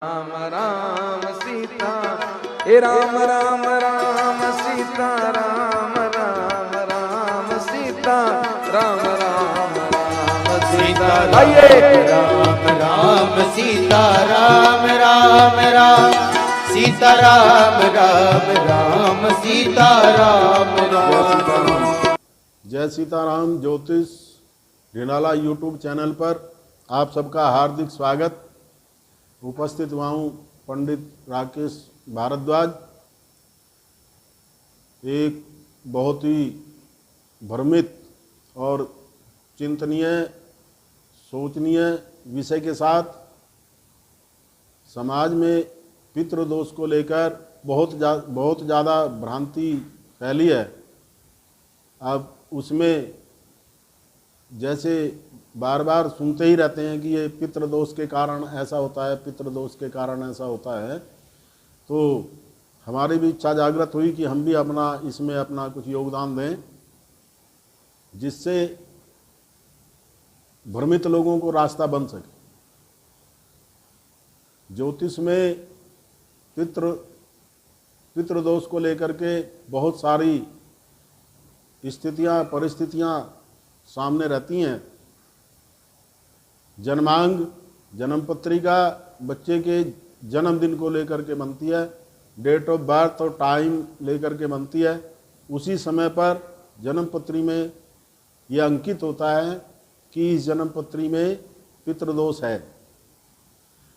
राम राम सीता हे राम राम राम सीता राम राम राम सीता राम राम राम सीता राम राम सीता राम राम राम सीता राम राम राम सीता राम राम। जय सीताराम ज्योतिष ढिंडाला YouTube channel पर आप सबका हार्दिक स्वागत। उपस्थित हुआ हूँ पंडित राकेश भारद्वाज। एक बहुत ही भ्रमित और चिंतनीय सोचनीय विषय के साथ समाज में पितृदोष को लेकर बहुत ज़्यादा भ्रांति फैली है। अब उसमें जैसे बार बार सुनते ही रहते हैं कि ये पितृदोष के कारण ऐसा होता है, पितृदोष के कारण ऐसा होता है, तो हमारी भी इच्छा जागृत हुई कि हम भी इसमें अपना कुछ योगदान दें, जिससे भ्रमित लोगों को रास्ता बन सके। ज्योतिष में पितृदोष को लेकर के बहुत सारी स्थितियां परिस्थितियां सामने रहती हैं। जन्मांग जन्म पत्रिका बच्चे के जन्मदिन को लेकर के बनती है, डेट ऑफ बर्थ और टाइम लेकर के बनती है। उसी समय पर जन्म पत्री में यह अंकित होता है कि इस जन्म पत्री में पितृदोष है।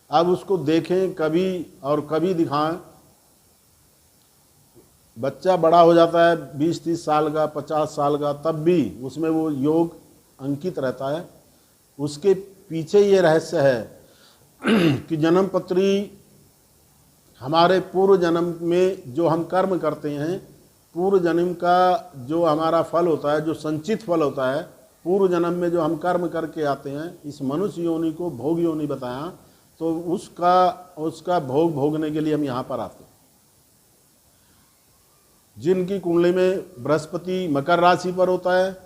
अब उसको देखें कभी और कभी दिखाएं। बच्चा बड़ा हो जाता है 20-30 साल का, 50 साल का, तब भी उसमें वो योग अंकित रहता है। उसके पीछे ये रहस्य है कि जन्म पत्री हमारे पूर्व जन्म में जो हम कर्म करते हैं, पूर्व जन्म का जो हमारा फल होता है, जो संचित फल होता है, पूर्व जन्म में जो हम कर्म करके आते हैं, इस मनुष्य योनि को भोग योनि बताया, तो उसका भोग भोगने के लिए हम यहाँ पर आते हैं। जिनकी कुंडली में बृहस्पति मकर राशि पर होता है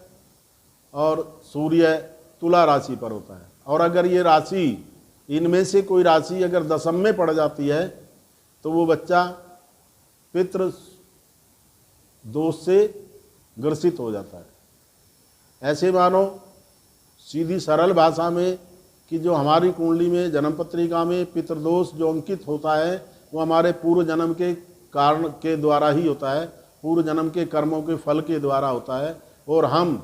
और सूर्य तुला राशि पर होता है, और अगर ये राशि इनमें से कोई राशि अगर दशम में पड़ जाती है तो वो बच्चा पितृ दोष से ग्रसित हो जाता है। ऐसे मानो सीधी सरल भाषा में कि जो हमारी कुंडली में जन्म पत्रिका में पितृदोष जो अंकित होता है वो हमारे पूर्व जन्म के कारण के द्वारा ही होता है, पूर्व जन्म के कर्मों के फल के द्वारा होता है, और हम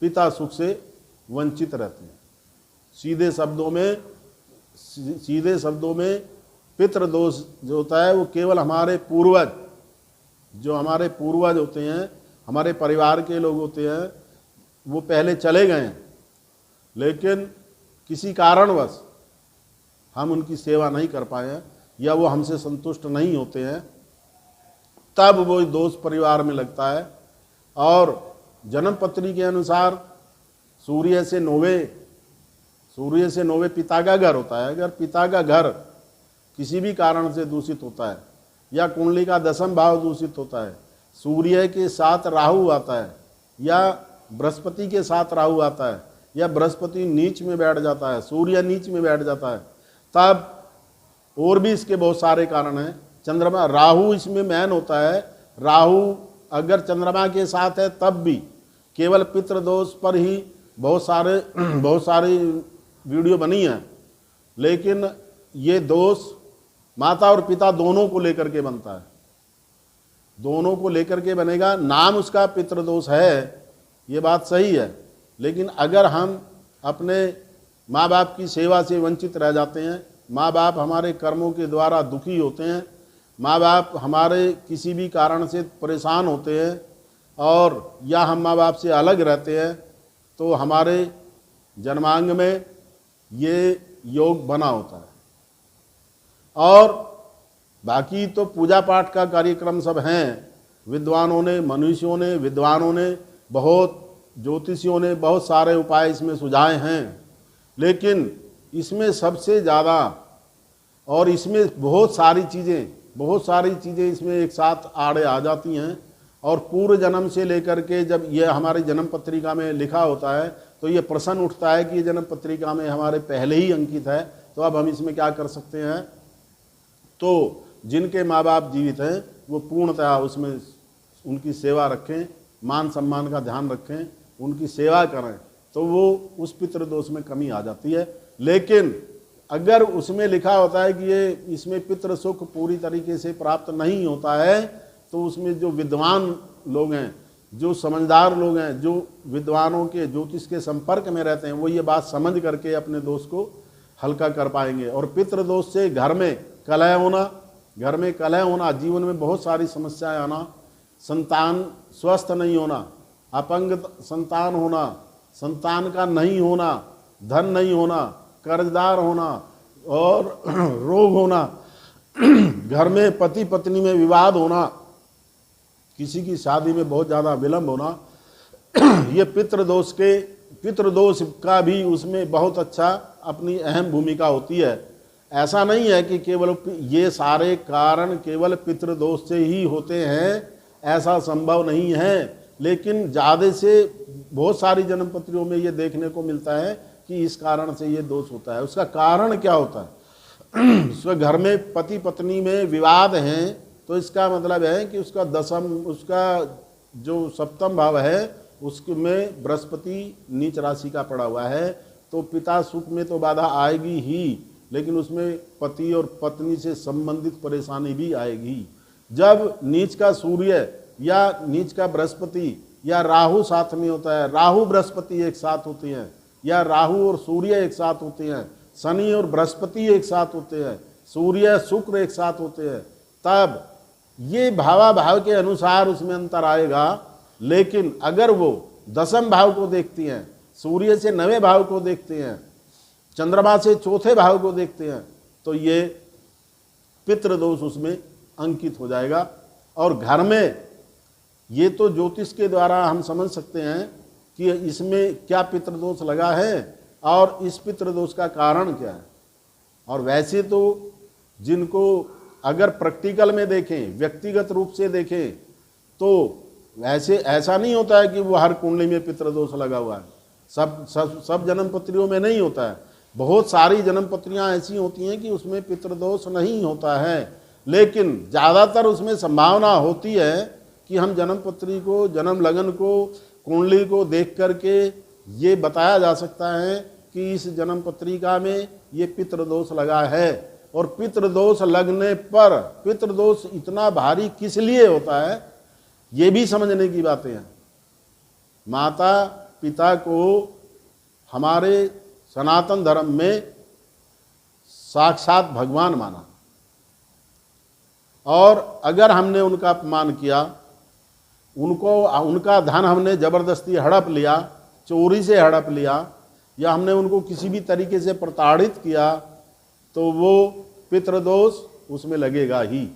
पिता सुख से वंचित रहते हैं। सीधे शब्दों में पितृदोष जो होता है वो केवल हमारे पूर्वज, जो हमारे पूर्वज होते हैं, हमारे परिवार के लोग होते हैं, वो पहले चले गए हैं, लेकिन किसी कारणवश हम उनकी सेवा नहीं कर पाए हैं या वो हमसे संतुष्ट नहीं होते हैं, तब वो दोष परिवार में लगता है। और जन्म पत्री के अनुसार सूर्य से नौवे पिता का घर होता है। अगर पिता का घर किसी भी कारण से दूषित होता है या कुंडली का दशम भाव दूषित होता है, सूर्य के साथ राहु आता है या बृहस्पति के साथ राहु आता है या बृहस्पति नीच में बैठ जाता है, सूर्य नीच में बैठ जाता है, तब और भी इसके बहुत सारे कारण हैं। चंद्रमा राहु इसमें मैन होता है। राहु अगर चंद्रमा के साथ है तब भी केवल पितृदोष पर ही बहुत सारी वीडियो बनी है, लेकिन ये दोष माता और पिता दोनों को लेकर के बनता है, दोनों को लेकर के बनेगा। नाम उसका पितृदोष है, ये बात सही है, लेकिन अगर हम अपने माँ बाप की सेवा से वंचित रह जाते हैं, माँ बाप हमारे कर्मों के द्वारा दुखी होते हैं, माँ बाप हमारे किसी भी कारण से परेशान होते हैं, और या हम माँ बाप से अलग रहते हैं, तो हमारे जन्मांग में ये योग बना होता है। और बाकी तो पूजा पाठ का कार्यक्रम सब हैं। विद्वानों ने, मनुष्यों ने, विद्वानों ने, बहुत ज्योतिषियों ने बहुत सारे उपाय इसमें सुझाए हैं, लेकिन इसमें सबसे ज़्यादा, और इसमें बहुत सारी चीज़ें इसमें एक साथ आड़े आ जाती हैं। और पूर्व जन्म से लेकर के जब ये हमारी जन्म पत्रिका में लिखा होता है तो ये प्रश्न उठता है कि ये जन्म पत्रिका में हमारे पहले ही अंकित है, तो अब हम इसमें क्या कर सकते हैं। तो जिनके माँ बाप जीवित हैं वो पूर्णतः उसमें उनकी सेवा रखें, मान सम्मान का ध्यान रखें, उनकी सेवा करें, तो वो उस पितृदोष में कमी आ जाती है। लेकिन अगर उसमें लिखा होता है कि ये इसमें पितृ सुख पूरी तरीके से प्राप्त नहीं होता है, तो उसमें जो विद्वान लोग हैं, जो समझदार लोग हैं, जो विद्वानों के ज्योतिष के संपर्क में रहते हैं, वो ये बात समझ करके अपने दोष को हल्का कर पाएंगे। और पितृदोष से घर में कलह होना, जीवन में बहुत सारी समस्याएं आना, संतान स्वस्थ नहीं होना, अपंग संतान होना, संतान का नहीं होना, धन नहीं होना, कर्जदार होना और रोग होना, घर में पति पत्नी में विवाद होना, किसी की शादी में बहुत ज़्यादा विलंब होना, ये पितृदोष का भी उसमें बहुत अच्छा अपनी अहम भूमिका होती है। ऐसा नहीं है कि केवल ये सारे कारण केवल पितृदोष से ही होते हैं, ऐसा संभव नहीं है। लेकिन ज़्यादा से बहुत सारी जन्मपत्रियों में ये देखने को मिलता है कि इस कारण से ये दोष होता है। उसका कारण क्या होता है? उसके घर में पति पत्नी में विवाद हैं, तो इसका मतलब है कि उसका जो सप्तम भाव है उसमें बृहस्पति नीच राशि का पड़ा हुआ है, तो पिता सुख में तो बाधा आएगी ही, लेकिन उसमें पति और पत्नी से संबंधित परेशानी भी आएगी। जब नीच का सूर्य या नीच का बृहस्पति या राहु साथ में होता है, राहु बृहस्पति एक साथ होते हैं, या राहु और सूर्य एक साथ होते हैं, शनि और बृहस्पति एक साथ होते हैं, सूर्य शुक्र एक साथ होते हैं, तब ये भावाभाव के अनुसार उसमें अंतर आएगा। लेकिन अगर वो दसम भाव को देखती हैं, सूर्य से 9वें भाव को देखते हैं, चंद्रमा से 4थे भाव को देखते हैं, तो ये पितृदोष उसमें अंकित हो जाएगा। और घर में ये तो ज्योतिष के द्वारा हम समझ सकते हैं कि इसमें क्या पितृदोष लगा है और इस पितृदोष का कारण क्या है। और वैसे तो जिनको अगर प्रैक्टिकल में देखें, व्यक्तिगत रूप से देखें, तो वैसे ऐसा नहीं होता है कि वो हर कुंडली में पितृदोष लगा हुआ है। सब जन्मपत्रियों में नहीं होता है। बहुत सारी जन्मपत्रियां ऐसी होती हैं कि उसमें पितृदोष नहीं होता है, लेकिन ज़्यादातर उसमें संभावना होती है कि हम जन्मपत्री को, जन्म लगन को, कुंडली को देख करके ये बताया जा सकता है कि इस जन्म पत्रिका में ये पितृदोष लगा है। और पितृदोष लगने पर पितृदोष इतना भारी किस लिए होता है, ये भी समझने की बातें हैं। माता पिता को हमारे सनातन धर्म में साक्षात भगवान माना, और अगर हमने उनका अपमान किया, उनका धन हमने जबरदस्ती हड़प लिया, चोरी से हड़प लिया, या हमने उनको किसी भी तरीके से प्रताड़ित किया, तो वो पितृदोष उसमें लगेगा ही।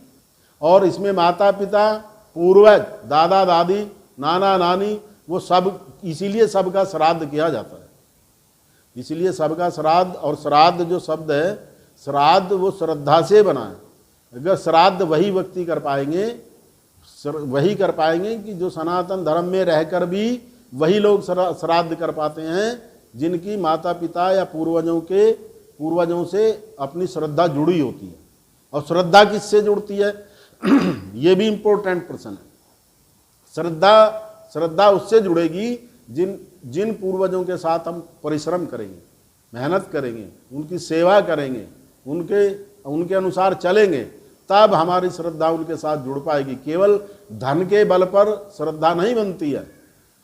और इसमें माता पिता, पूर्वज, दादा दादी, नाना नानी, वो सब, इसीलिए सबका श्राद्ध किया जाता है। इसीलिए सबका श्राद्ध, और श्राद्ध जो शब्द है, श्राद्ध वो श्रद्धा से बना है। अगर श्राद्ध वही व्यक्ति कर पाएंगे कि जो सनातन धर्म में रहकर भी वही लोग श्राद्ध कर पाते हैं, जिनकी माता पिता या पूर्वजों से अपनी श्रद्धा जुड़ी होती है। और श्रद्धा किससे जुड़ती है, ये भी इम्पोर्टेंट प्रश्न है। श्रद्धा उससे जुड़ेगी जिन पूर्वजों के साथ हम परिश्रम करेंगे, मेहनत करेंगे, उनकी सेवा करेंगे, उनके अनुसार चलेंगे, तब हमारी श्रद्धा उनके साथ जुड़ पाएगी। केवल धन के बल पर श्रद्धा नहीं बनती है।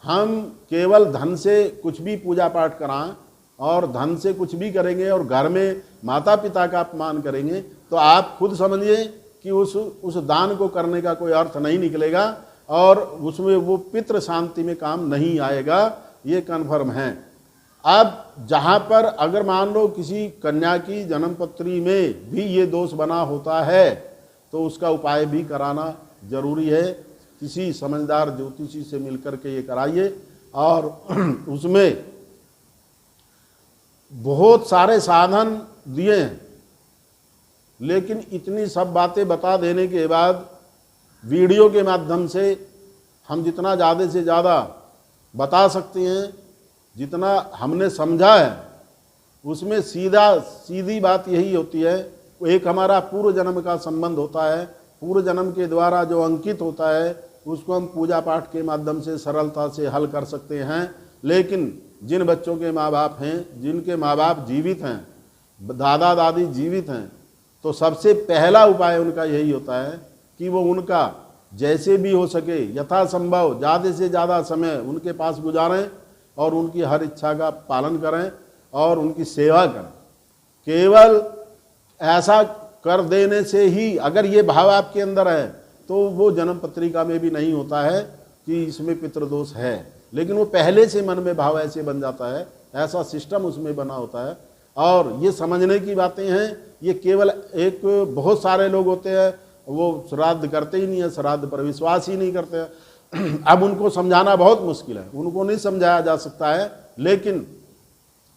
हम केवल धन से कुछ भी पूजा पाठ कराएं और धन से कुछ भी करेंगे और घर में माता पिता का अपमान करेंगे, तो आप खुद समझिए कि उस दान को करने का कोई अर्थ नहीं निकलेगा और उसमें वो पितृ शांति में काम नहीं आएगा, ये कन्फर्म है। अब जहाँ पर अगर मान लो किसी कन्या की जन्मपत्री में भी ये दोष बना होता है, तो उसका उपाय भी कराना जरूरी है। किसी समझदार ज्योतिषी से मिलकर के ये कराइए। और उसमें बहुत सारे साधन दिए हैं, लेकिन इतनी सब बातें बता देने के बाद वीडियो के माध्यम से हम जितना ज़्यादा से ज़्यादा बता सकते हैं, जितना हमने समझा है, उसमें सीधी बात यही होती है एक हमारा पूर्व जन्म का संबंध होता है, पूर्व जन्म के द्वारा जो अंकित होता है उसको हम पूजा पाठ के माध्यम से सरलता से हल कर सकते हैं। लेकिन जिन बच्चों के माँ बाप हैं, जिनके माँ बाप जीवित हैं, दादा दादी जीवित हैं, तो सबसे पहला उपाय उनका यही होता है कि वो उनका जैसे भी हो सके यथासंभव ज़्यादा से ज़्यादा समय उनके पास गुजारें और उनकी हर इच्छा का पालन करें और उनकी सेवा करें। केवल ऐसा कर देने से ही अगर ये भाव आपके अंदर है तो वो जन्म पत्रिका में भी नहीं होता है कि इसमें पितृदोष है, लेकिन वो पहले से मन में भाव ऐसे बन जाता है, ऐसा सिस्टम उसमें बना होता है। और ये समझने की बातें हैं, ये केवल एक बहुत सारे लोग होते हैं वो श्राद्ध करते ही नहीं है, श्राद्ध पर विश्वास ही नहीं करते हैं। अब उनको समझाना बहुत मुश्किल है, उनको नहीं समझाया जा सकता है, लेकिन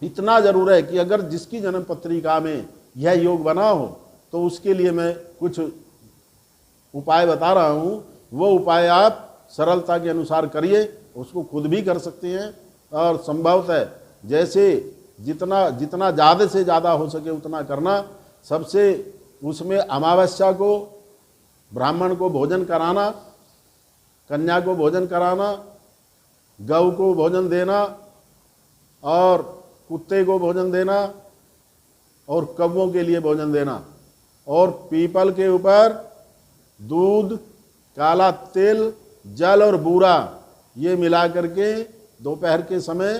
इतना जरूर है कि अगर जिसकी जन्म पत्रिका में यह योग बना हो तो उसके लिए मैं कुछ उपाय बता रहा हूँ। वो उपाय आप सरलता के अनुसार करिए, उसको खुद भी कर सकते हैं और संभवतः जैसे जितना ज़्यादा से ज़्यादा हो सके उतना करना। सबसे उसमें अमावस्या को ब्राह्मण को भोजन कराना, कन्या को भोजन कराना, गौ को भोजन देना और कुत्ते को भोजन देना और कौवों के लिए भोजन देना, और पीपल के ऊपर दूध, काला तिल, जल और बूरा ये मिला करके दोपहर के समय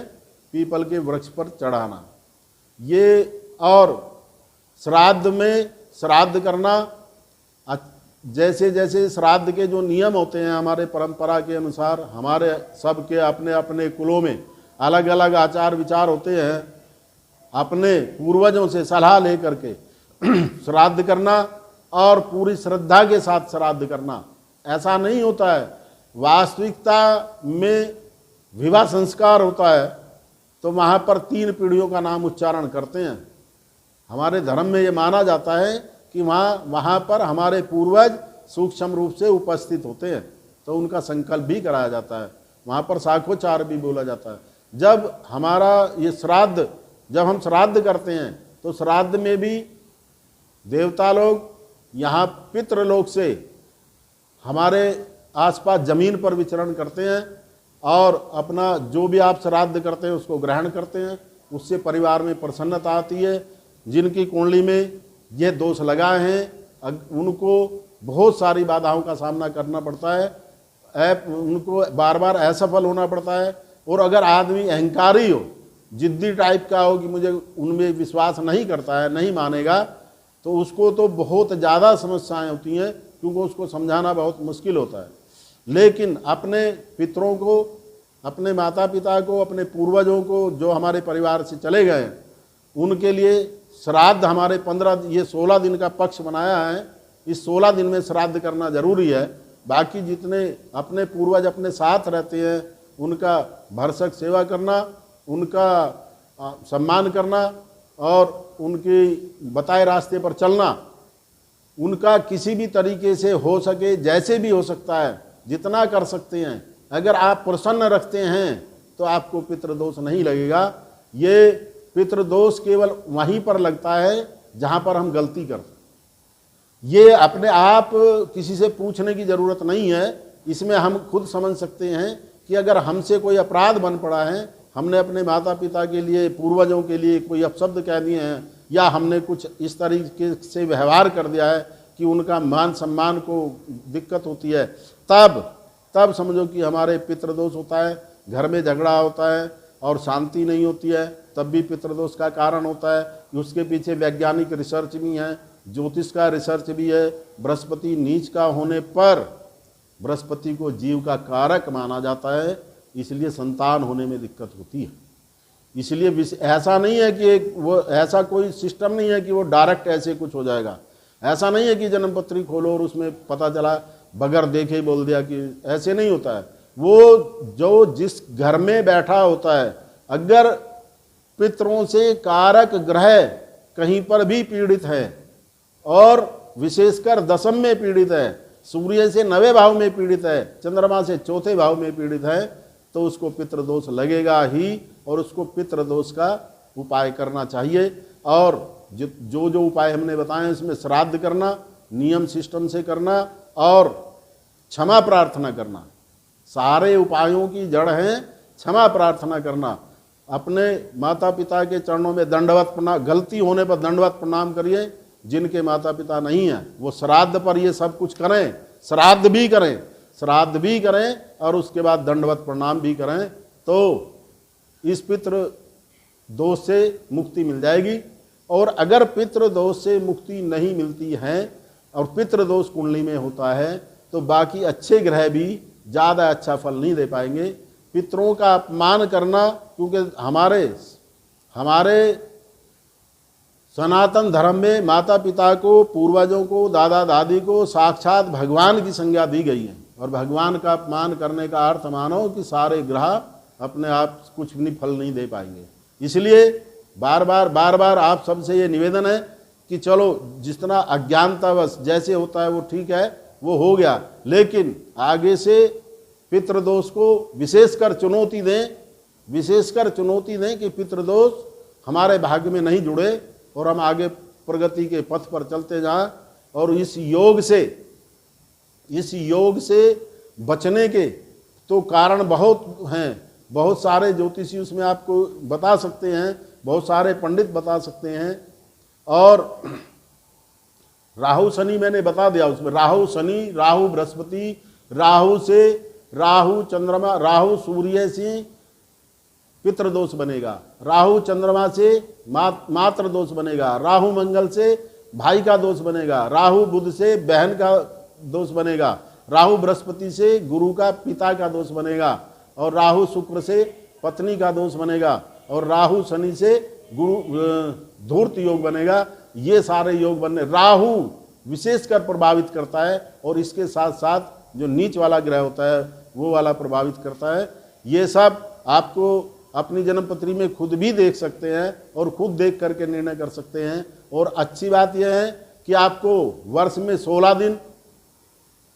पीपल के वृक्ष पर चढ़ाना। ये और श्राद्ध में श्राद्ध करना, जैसे जैसे श्राद्ध के जो नियम होते हैं हमारे परंपरा के अनुसार, हमारे सबके अपने अपने कुलों में अलग अलग आचार विचार होते हैं, अपने पूर्वजों से सलाह ले करके श्राद्ध करना और पूरी श्रद्धा के साथ श्राद्ध करना। ऐसा नहीं होता है, वास्तविकता में विवाह संस्कार होता है तो वहाँ पर 3 पीढ़ियों का नाम उच्चारण करते हैं। हमारे धर्म में ये माना जाता है कि वहाँ पर हमारे पूर्वज सूक्ष्म रूप से उपस्थित होते हैं, तो उनका संकल्प भी कराया जाता है, वहाँ पर साखोचार भी बोला जाता है। जब हमारा ये श्राद्ध, जब हम श्राद्ध करते हैं तो श्राद्ध में भी देवता लोग यहाँ पितृलोक से हमारे आसपास जमीन पर विचरण करते हैं और अपना जो भी आप श्राद्ध करते हैं उसको ग्रहण करते हैं। उससे परिवार में प्रसन्नता आती है। जिनकी कुंडली में ये दोष लगाए हैं उनको बहुत सारी बाधाओं का सामना करना पड़ता है, उनको बार बार असफल होना पड़ता है। और अगर आदमी अहंकारी हो, जिद्दी टाइप का हो कि मुझे उनमें विश्वास नहीं करता है, नहीं मानेगा, तो उसको तो बहुत ज़्यादा समस्याएं होती हैं, क्योंकि उसको समझाना बहुत मुश्किल होता है। लेकिन अपने पितरों को, अपने माता पिता को, अपने पूर्वजों को जो हमारे परिवार से चले गए, उनके लिए श्राद्ध हमारे 16 दिन का पक्ष बनाया है। इस 16 दिन में श्राद्ध करना जरूरी है। बाकी जितने अपने पूर्वज अपने साथ रहते हैं उनका भरसक सेवा करना, उनका सम्मान करना और उनकी बताए रास्ते पर चलना, उनका किसी भी तरीके से हो सके, जैसे भी हो सकता है, जितना कर सकते हैं, अगर आप प्रसन्न रखते हैं तो आपको पितृदोष नहीं लगेगा। ये पितृदोष केवल वहीं पर लगता है जहाँ पर हम गलती करते हैं। ये अपने आप किसी से पूछने की ज़रूरत नहीं है, इसमें हम खुद समझ सकते हैं कि अगर हमसे कोई अपराध बन पड़ा है, हमने अपने माता पिता के लिए, पूर्वजों के लिए कोई अपशब्द कह दिए हैं, या हमने कुछ इस तरीके से व्यवहार कर दिया है कि उनका मान सम्मान को दिक्कत होती है, तब समझो कि हमारे पितृदोष होता है। घर में झगड़ा होता है और शांति नहीं होती है, तब भी पितृदोष का कारण होता है। उसके पीछे वैज्ञानिक रिसर्च भी है, ज्योतिष का रिसर्च भी है। बृहस्पति नीच का होने पर बृहस्पति को जीव का कारक माना जाता है, इसलिए संतान होने में दिक्कत होती है। इसलिए ऐसा नहीं है कि वो ऐसा कोई सिस्टम नहीं है कि वो डायरेक्ट ऐसे कुछ हो जाएगा। ऐसा नहीं है कि जन्म पत्री खोलो और उसमें पता चला बगैर देखे ही बोल दिया, कि ऐसे नहीं होता है। वो जो जिस घर में बैठा होता है, अगर पितरों से कारक ग्रह कहीं पर भी पीड़ित है और विशेषकर दशम में पीड़ित है, सूर्य से 9वें भाव में पीड़ित है, चंद्रमा से 4थे भाव में पीड़ित है, तो उसको पितृदोष लगेगा ही और उसको पितृदोष का उपाय करना चाहिए। और जो जो उपाय हमने बताए हैं इसमें श्राद्ध करना, नियम सिस्टम से करना और क्षमा प्रार्थना करना। सारे उपायों की जड़ है क्षमा प्रार्थना करना। अपने माता पिता के चरणों में दंडवत प्रणाम, गलती होने पर दंडवत प्रणाम करिए। जिनके माता पिता नहीं हैं वो श्राद्ध पर ये सब कुछ करें, श्राद्ध भी करें और उसके बाद दंडवत प्रणाम भी करें, तो इस पितृ दोष से मुक्ति मिल जाएगी। और अगर पितृ दोष से मुक्ति नहीं मिलती है और पितृ दोष कुंडली में होता है तो बाकी अच्छे ग्रह भी ज़्यादा अच्छा फल नहीं दे पाएंगे। पितरों का अपमान करना, क्योंकि हमारे सनातन धर्म में माता पिता को, पूर्वजों को, दादा दादी को साक्षात भगवान की संज्ञा दी गई है। और भगवान का अपमान करने का अर्थ मानो कि सारे ग्रह अपने आप कुछ भी फल नहीं दे पाएंगे। इसलिए बार बार आप सबसे ये निवेदन है कि चलो जितना अज्ञानतावश जैसे होता है वो ठीक है, वो हो गया, लेकिन आगे से पितृदोष को विशेषकर चुनौती दें कि पितृदोष हमारे भाग्य में नहीं जुड़े और हम आगे प्रगति के पथ पर चलते जाएं। और इस योग से बचने के तो कारण बहुत हैं, बहुत सारे ज्योतिषी उसमें आपको बता सकते हैं, बहुत सारे पंडित बता सकते हैं। और राहु शनि मैंने बता दिया, उसमें राहु शनि, राहु बृहस्पति, राहु चंद्रमा, राहु सूर्य से पितृदोष बनेगा, राहु चंद्रमा से मातृ दोष बनेगा, राहु मंगल से भाई का दोष बनेगा, राहु बुध से बहन का दोष बनेगा, राहु बृहस्पति से गुरु का पिता का दोष बनेगा, और राहु शुक्र से पत्नी का दोष बनेगा, और राहु शनि से गुरु धूर्त योग बनेगा। ये सारे योग बनने राहु विशेषकर प्रभावित करता है और इसके साथ साथ जो नीच वाला ग्रह होता है वो वाला प्रभावित करता है। ये सब आपको अपनी जन्म पत्री में खुद भी देख सकते हैं और खुद देख करके निर्णय कर सकते हैं। और अच्छी बात यह है कि आपको वर्ष में 16 दिन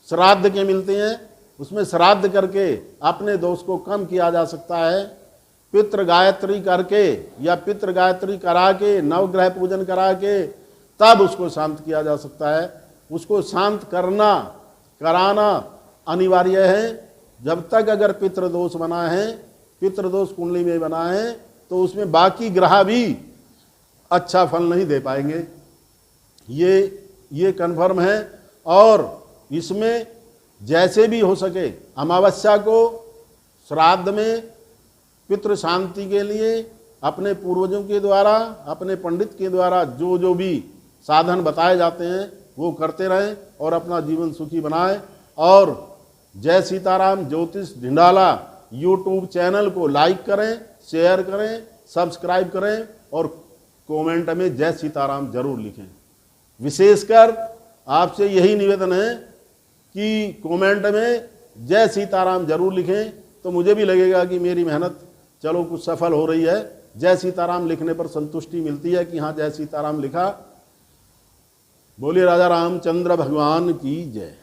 श्राद्ध के मिलते हैं, उसमें श्राद्ध करके अपने दोष को कम किया जा सकता है। पितृ गायत्री करके या पितृ गायत्री करा के, नवग्रह पूजन करा के तब उसको शांत किया जा सकता है। उसको शांत कराना अनिवार्य है। जब तक अगर पितृदोष बना है, पितृदोष कुंडली में बना है, तो उसमें बाकी ग्रह भी अच्छा फल नहीं दे पाएंगे। ये कन्फर्म है। और इसमें जैसे भी हो सके अमावस्या को श्राद्ध में पितृ शांति के लिए अपने पूर्वजों के द्वारा, अपने पंडित के द्वारा जो जो भी साधन बताए जाते हैं वो करते रहें और अपना जीवन सुखी बनाएं। और जय सीताराम ज्योतिष ढिंडाला यूट्यूब चैनल को लाइक करें, शेयर करें, सब्सक्राइब करें और कमेंट में जय सीताराम जरूर लिखें। विशेषकर आपसे यही निवेदन है कि कमेंट में जय सीताराम जरूर लिखें, तो मुझे भी लगेगा कि मेरी मेहनत चलो कुछ सफल हो रही है। जय सीताराम लिखने पर संतुष्टि मिलती है कि हाँ जय सीताराम लिखा। बोलिए राजा रामचंद्र भगवान की जय।